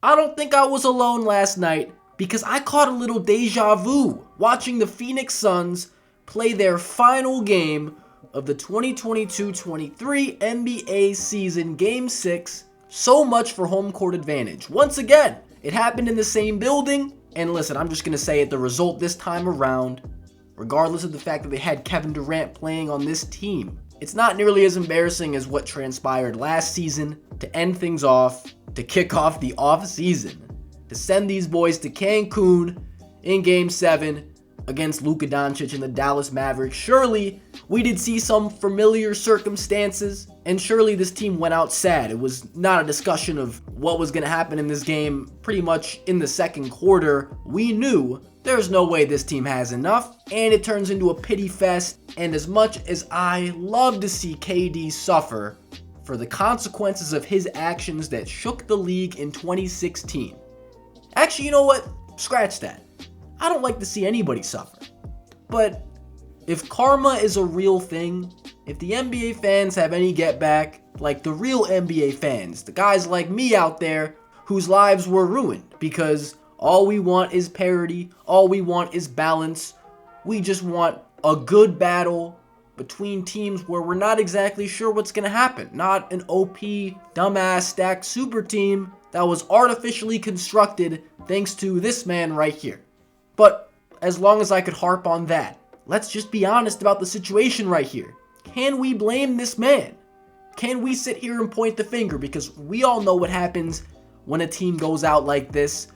I don't think I was alone last night because I caught a little deja vu watching the Phoenix Suns play their final game of the 2022-23 NBA season, Game 6. So much for home court advantage. Once again, it happened in the same building. And listen, I'm just going to say it, the result this time around, regardless of the fact that they had Kevin Durant playing on this team, it's not nearly as embarrassing as what transpired last season to end things off, to kick off the off season, to send these boys to Cancun in Game 7 against Luka Doncic and the Dallas Mavericks. Surely we did see some familiar circumstances, and surely this team went out sad. It was not a discussion of what was going to happen in this game. Pretty much in the second quarter, we knew there's no way this team has enough, and it turns into a pity fest. And as much as I love to see KD suffer for the consequences of his actions that shook the league in 2016, actually, you know what? Scratch that. I don't like to see anybody suffer. But if karma is a real thing, if the NBA fans have any get back, like the real NBA fans, the guys like me out there whose lives were ruined because all we want is parity, all we want is balance, we just want a good battle between teams where we're not exactly sure what's going to happen. Not an OP, dumbass, stacked super team that was artificially constructed thanks to this man right here. But as long as I could harp on that, let's just be honest about the situation right here. Can we blame this man? Can we sit here and point the finger? Because we all know what happens when a team goes out like this.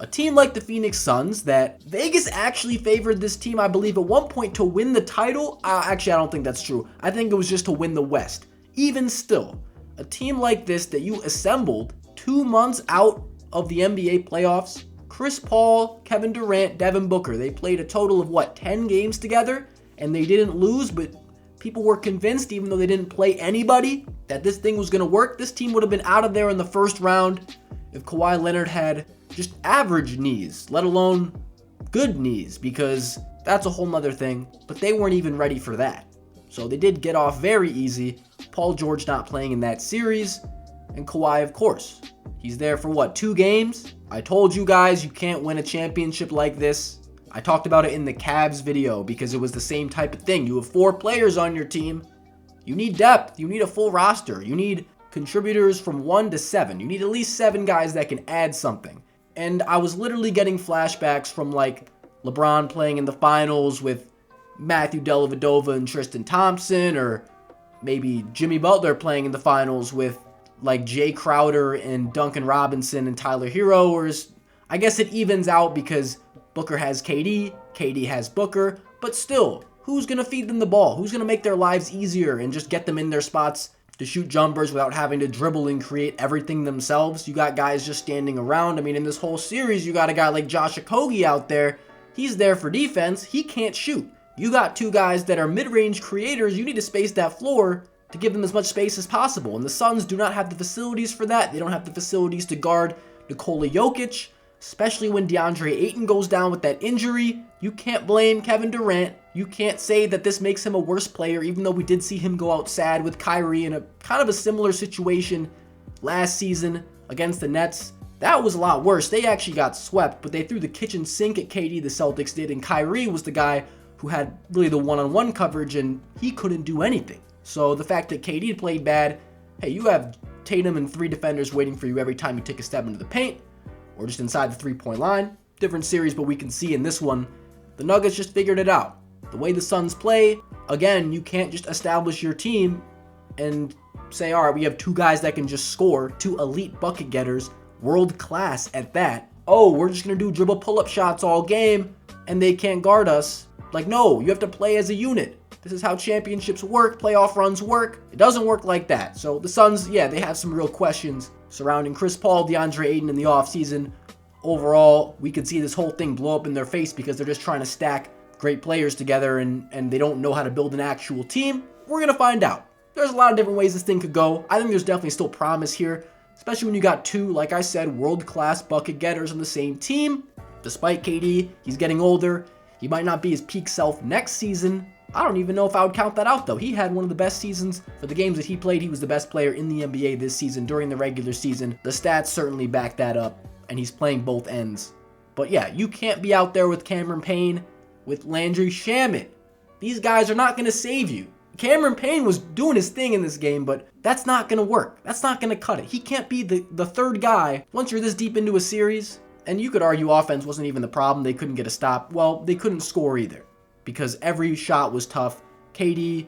A team like the Phoenix Suns that Vegas actually favored this team, I believe, at one point to win the title. Actually, I don't think that's true. I think it was just to win the West. Even still, a team like this that you assembled 2 months out of the NBA playoffs, Chris Paul, Kevin Durant, Devin Booker, they played a total of 10 games together, and they didn't lose, but people were convinced, even though they didn't play anybody, that this thing was going to work. This team would have been out of there in the first round if Kawhi Leonard had just average knees, let alone good knees, because that's a whole nother thing. But they weren't even ready for that. So they did get off very easy. Paul George not playing in that series, and Kawhi, of course. He's there for 2 games? I told you guys you can't win a championship like this. I talked about it in the Cavs video because it was the same type of thing. You have 4 players on your team. You need depth. You need a full roster. You need contributors from 1 to 7. You need at least 7 guys that can add something. And I was literally getting flashbacks from LeBron playing in the finals with Matthew Dellavedova and Tristan Thompson, or maybe Jimmy Butler playing in the finals with Jay Crowder and Duncan Robinson and Tyler Hero. Or I guess it evens out because Booker has KD, KD has Booker, but still, who's going to feed them the ball? Who's going to make their lives easier and just get them in their spots to shoot jumpers without having to dribble and create everything themselves? You got guys just standing around. I mean, in this whole series, you got a guy like Josh Okogie out there. He's there for defense. He can't shoot. You got 2 guys that are mid-range creators. You need to space that floor to give them as much space as possible. And the Suns do not have the facilities for that. They don't have the facilities to guard Nikola Jokic, especially when DeAndre Ayton goes down with that injury. You can't blame Kevin Durant. You can't say that this makes him a worse player, even though we did see him go out sad with Kyrie in a kind of a similar situation last season against the Nets. That was a lot worse. They actually got swept, but they threw the kitchen sink at KD, the Celtics did, and Kyrie was the guy who had really the one-on-one coverage, and he couldn't do anything. So the fact that KD played bad, hey, you have Tatum and 3 defenders waiting for you every time you take a step into the paint or just inside the 3-point line. Different series, but we can see in this one, the Nuggets just figured it out. The way the Suns play, again, you can't just establish your team and say, all right, we have 2 guys that can just score, 2 elite bucket getters, world class at that. Oh, we're just going to do dribble pull-up shots all game and they can't guard us. No, you have to play as a unit. This is how championships work, playoff runs work. It doesn't work like that. So the Suns, yeah, they have some real questions surrounding Chris Paul, DeAndre Ayton in the offseason. Overall, we could see this whole thing blow up in their face because they're just trying to stack great players together and they don't know how to build an actual team. We're going to find out. There's a lot of different ways this thing could go. I think there's definitely still promise here, especially when you got 2, like I said, world-class bucket getters on the same team. Despite KD, he's getting older. He might not be his peak self next season. I don't even know if I would count that out, though. He had one of the best seasons for the games that he played. He was the best player in the NBA this season during the regular season. The stats certainly back that up. and he's playing both ends. But yeah, you can't be out there with Cameron Payne, with Landry Shamet. These guys are not going to save you. Cameron Payne was doing his thing in this game, but that's not going to work. That's not going to cut it. He can't be the third guy once you're this deep into a series. And you could argue offense wasn't even the problem. They couldn't get a stop. Well, they couldn't score either because every shot was tough. KD,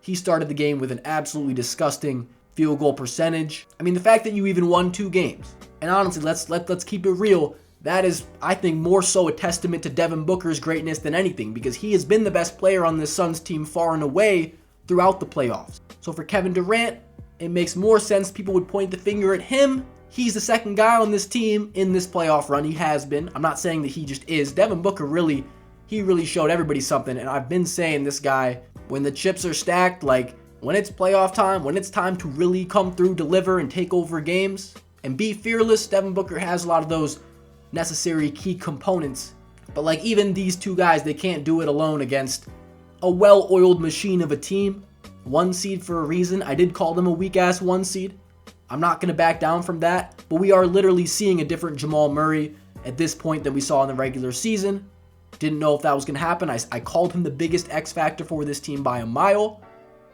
he started the game with an absolutely disgusting field goal percentage. I mean, the fact that you even won 2 games. And honestly, let's keep it real. That is, I think, more so a testament to Devin Booker's greatness than anything because he has been the best player on this Suns team far and away throughout the playoffs. So for Kevin Durant, it makes more sense people would point the finger at him. He's the second guy on this team in this playoff run. He has been. I'm not saying that he just is. Devin Booker really showed everybody something. And I've been saying this guy, when the chips are stacked, like when it's playoff time, when it's time to really come through, deliver, and take over games and be fearless, Devin Booker has a lot of those necessary key components. But like even these 2 guys, they can't do it alone against a well-oiled machine of a team. 1 seed for a reason. I did call them a weak-ass 1 seed. I'm not going to back down from that. But we are literally seeing a different Jamal Murray at this point than we saw in the regular season. Didn't know if that was going to happen. I called him the biggest X factor for this team by a mile.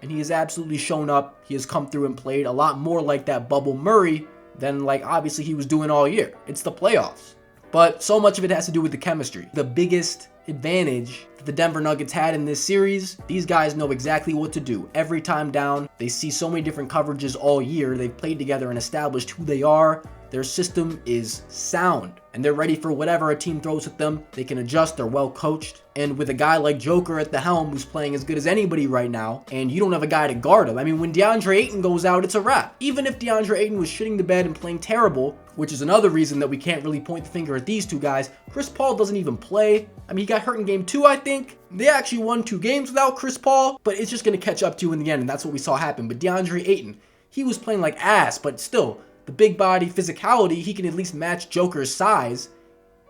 And he has absolutely shown up. He has come through and played a lot more like that bubble Murray than like obviously he was doing all year. It's the playoffs. But so much of it has to do with the chemistry. The biggest advantage that the Denver Nuggets had in this series, these guys know exactly what to do. Every time down, they see so many different coverages all year. They've played together and established who they are. Their system is sound, and they're ready for whatever a team throws at them. They can adjust, they're well coached. And with a guy like Joker at the helm who's playing as good as anybody right now, and you don't have a guy to guard him. I mean, when DeAndre Ayton goes out, it's a wrap. Even if DeAndre Ayton was shitting the bed and playing terrible, which is another reason that we can't really point the finger at these 2 guys, Chris Paul doesn't even play. I mean, he got hurt in game 2, I think. They actually won 2 games without Chris Paul, but it's just going to catch up to you in the end, and that's what we saw happen. But DeAndre Ayton, he was playing like ass, but still, the big body physicality, he can at least match Joker's size.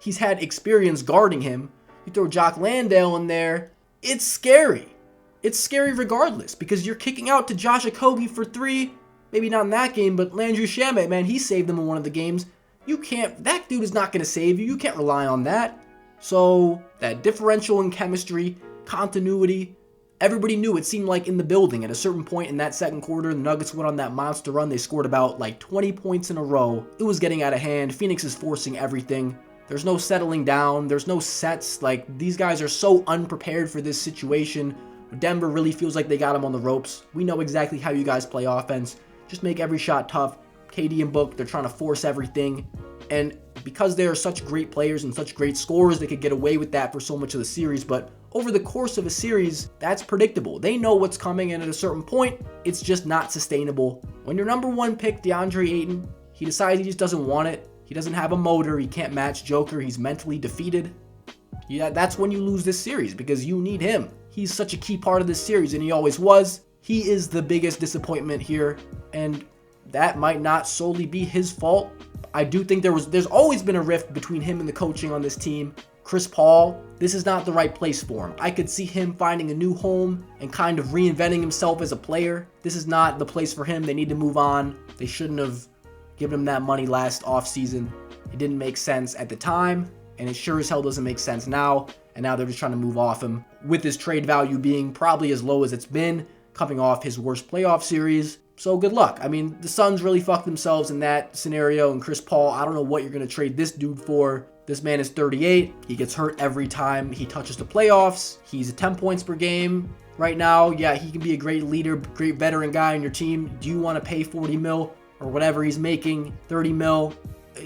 He's had experience guarding him. You throw Jock Landale in there, it's scary. It's scary regardless because you're kicking out to Josh Okogie for 3. Maybe not in that game, but Landry Shamet, man, he saved them in one of the games. That dude is not going to save you. You can't rely on that. So that differential in chemistry, continuity, everybody knew. It seemed like in the building at a certain point in that second quarter, the Nuggets went on that monster run. They scored about like 20 points in a row. It was getting out of hand. Phoenix is forcing everything. There's no settling down. There's no sets. Like these guys are so unprepared for this situation. Denver really feels like they got them on the ropes. We know exactly how you guys play offense. Just make every shot tough. KD and Book, they're trying to force everything. And because they are such great players and such great scorers, they could get away with that for so much of the series. But over the course of a series, that's predictable. They know what's coming, and at a certain point, it's just not sustainable. When your number 1 pick, DeAndre Ayton, he decides he just doesn't want it. He doesn't have a motor. He can't match Joker. He's mentally defeated. Yeah, that's when you lose this series because you need him. He's such a key part of this series, and he always was. He is the biggest disappointment here, and that might not solely be his fault. I do think there's always been a rift between him and the coaching on this team. Chris Paul, this is not the right place for him. I could see him finding a new home and kind of reinventing himself as a player. This is not the place for him. They need to move on. They shouldn't have given him that money last offseason. It didn't make sense at the time, and it sure as hell doesn't make sense now. And now they're just trying to move off him with his trade value being probably as low as it's been, coming off his worst playoff series. So good luck. I mean, the Suns really fucked themselves in that scenario. And Chris Paul, I don't know what you're going to trade this dude for. This man is 38. He gets hurt every time he touches the playoffs. He's at 10 points per game right now. Yeah, he can be a great leader, great veteran guy on your team. Do you want to pay 40 mil or whatever he's making, 30 mil?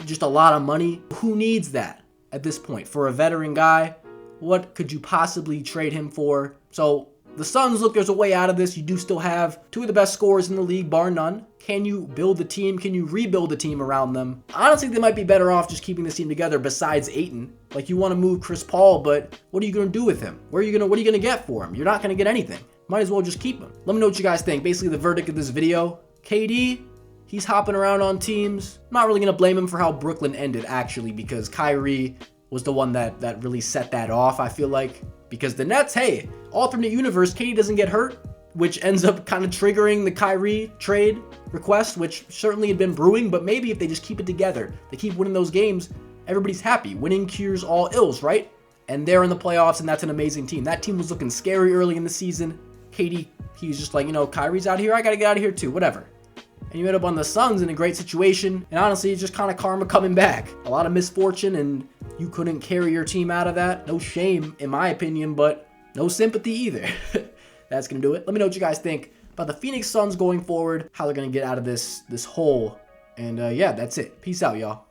Just a lot of money. Who needs that at this point? For a veteran guy, what could you possibly trade him for? So the Suns, look, there's a way out of this. You do still have 2 of the best scorers in the league, bar none. Can you build the team? Can you rebuild the team around them? Honestly, they might be better off just keeping this team together besides Ayton. Like, you want to move Chris Paul, but what are you going to do with him? What are you going to get for him? You're not going to get anything. Might as well just keep him. Let me know what you guys think. Basically, the verdict of this video, KD, he's hopping around on teams. I'm not really going to blame him for how Brooklyn ended, actually, because Kyrie was the one that really set that off, I feel like. Because the Nets, hey, alternate universe, KD doesn't get hurt, which ends up kind of triggering the Kyrie trade. request, which certainly had been brewing, but maybe if they just keep it together, they keep winning those games, everybody's happy. Winning cures all ills, right? And they're in the playoffs, and that's an amazing team. That team was looking scary early in the season. KD, he was just like, you know, Kyrie's out here, I gotta get out of here too, whatever. And you end up on the Suns in a great situation, and honestly, it's just kind of karma coming back. A lot of misfortune, and you couldn't carry your team out of that. No shame, in my opinion, but no sympathy either. That's gonna do it. Let me know what you guys think about the Phoenix Suns going forward, how they're gonna get out of this hole. And yeah, that's it. Peace out, y'all.